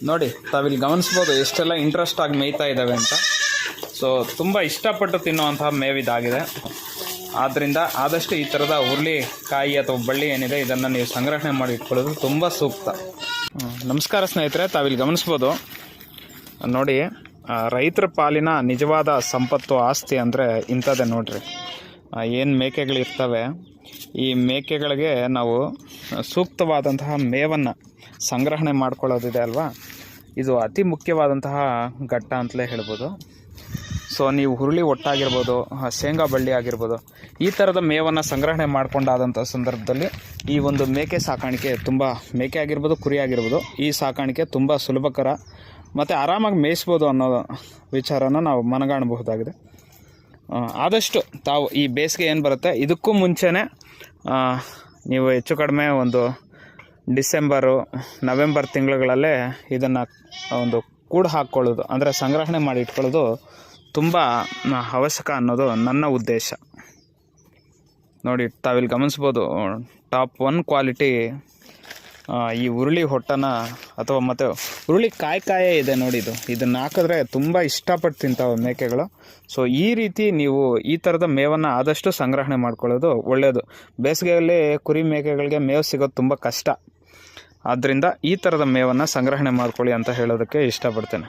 ನೋಡಿ ತಾವಿಲ್ಲಿ ಗಮನಿಸ್ಬೋದು ಎಷ್ಟೆಲ್ಲ ಇಂಟ್ರೆಸ್ಟ್ ಆಗಿ ಮೇಯ್ತಾ ಇದ್ದಾವೆ ಅಂತ. ಸೊ ತುಂಬ ಇಷ್ಟಪಟ್ಟು ತಿನ್ನುವಂತಹ ಮೇವಿದಾಗಿದೆ. ಆದ್ದರಿಂದ ಆದಷ್ಟು ಈ ಥರದ ಹುರುಳಿಕಾಯಿ ಅಥವಾ ಬಳ್ಳಿ ಏನಿದೆ ಇದನ್ನು ನೀವು ಸಂಗ್ರಹಣೆ ಮಾಡಿ ಇಟ್ಕೊಳ್ಳೋದು ತುಂಬ ಸೂಕ್ತ. ನಮಸ್ಕಾರ ಸ್ನೇಹಿತರೆ, ತಾವಿಲ್ಲಿ ಗಮನಿಸ್ಬೋದು ನೋಡಿ, ರೈತರ ಪಾಲಿನ ನಿಜವಾದ ಸಂಪತ್ತು ಆಸ್ತಿ ಅಂದರೆ ಇಂಥದ್ದೇ ನೋಡ್ರಿ. ಏನು ಮೇಕೆಗಳಿರ್ತವೆ, ಈ ಮೇಕೆಗಳಿಗೆ ನಾವು ಸೂಕ್ತವಾದಂತಹ ಮೇವನ್ನು ಸಂಗ್ರಹಣೆ ಮಾಡ್ಕೊಳ್ಳೋದಿದೆ ಅಲ್ವಾ, ಇದು ಅತಿ ಮುಖ್ಯವಾದಂತಹ ಘಟ್ಟ ಅಂತಲೇ ಹೇಳ್ಬೋದು. ಸೊ ನೀವು ಹುರುಳಿ ಒಟ್ಟಾಗಿರ್ಬೋದು, ಶೇಂಗಾ ಬಳ್ಳಿ ಆಗಿರ್ಬೋದು, ಈ ಥರದ ಮೇವನ್ನು ಸಂಗ್ರಹಣೆ ಮಾಡಿಕೊಂಡಾದಂಥ ಸಂದರ್ಭದಲ್ಲಿ ಈ ಒಂದು ಮೇಕೆ ಸಾಕಾಣಿಕೆ ತುಂಬ, ಮೇಕೆ ಆಗಿರ್ಬೋದು ಕುರಿ ಆಗಿರ್ಬೋದು, ಈ ಸಾಕಾಣಿಕೆ ತುಂಬ ಸುಲಭಕರ ಮತ್ತು ಆರಾಮಾಗಿ ಮೇಯಿಸ್ಬೋದು ಅನ್ನೋ ವಿಚಾರನ ನಾವು ಮನಗಾಣಬಹುದಾಗಿದೆ. ಆದಷ್ಟು ತಾವು ಈ ಬೇಸಿಗೆ ಏನು ಬರುತ್ತೆ ಇದಕ್ಕೂ ಮುಂಚೆನೇ ನೀವು ಹೆಚ್ಚು ಕಡಿಮೆ ಒಂದು ಡಿಸೆಂಬರು ನವೆಂಬರ್ ತಿಂಗಳುಗಳಲ್ಲೇ ಇದನ್ನು ಒಂದು ಕೂಡು ಹಾಕ್ಕೊಳ್ಳೋದು ಅಂದರೆ ಸಂಗ್ರಹಣೆ ಮಾಡಿ ಇಟ್ಕೊಳ್ಳೋದು ತುಂಬ ಅವಶ್ಯಕ ಅನ್ನೋದು ನನ್ನ ಉದ್ದೇಶ. ನೋಡಿ ತಾವಿಲ್ಲಿ ಗಮನಿಸ್ಬೋದು ಟಾಪ್ 1 ಕ್ವಾಲಿಟಿ ಈ ಹುರುಳಿ ಹೊಟ್ಟನ ಅಥವಾ ಮತ್ತು ಹುರುಳಿ ಕಾಯೇ ಇದೆ ನೋಡಿ. ಇದನ್ನು ಹಾಕಿದ್ರೆ ತುಂಬ ಇಷ್ಟಪಟ್ಟು ತಿಂತಾವೆ ಮೇಕೆಗಳು. ಸೊ ಈ ರೀತಿ ನೀವು ಈ ಥರದ ಮೇವನ್ನು ಆದಷ್ಟು ಸಂಗ್ರಹಣೆ ಮಾಡ್ಕೊಳ್ಳೋದು ಒಳ್ಳೆಯದು. ಬೇಸಿಗೆಯಲ್ಲಿ ಕುರಿ ಮೇಕೆಗಳಿಗೆ ಮೇವು ಸಿಗೋದು ತುಂಬ ಕಷ್ಟ. ಆದ್ದರಿಂದ ಈ ಥರದ ಮೇವನ್ನು ಸಂಗ್ರಹಣೆ ಮಾಡ್ಕೊಳ್ಳಿ ಅಂತ ಹೇಳೋದಕ್ಕೆ ಇಷ್ಟಪಡ್ತೇನೆ.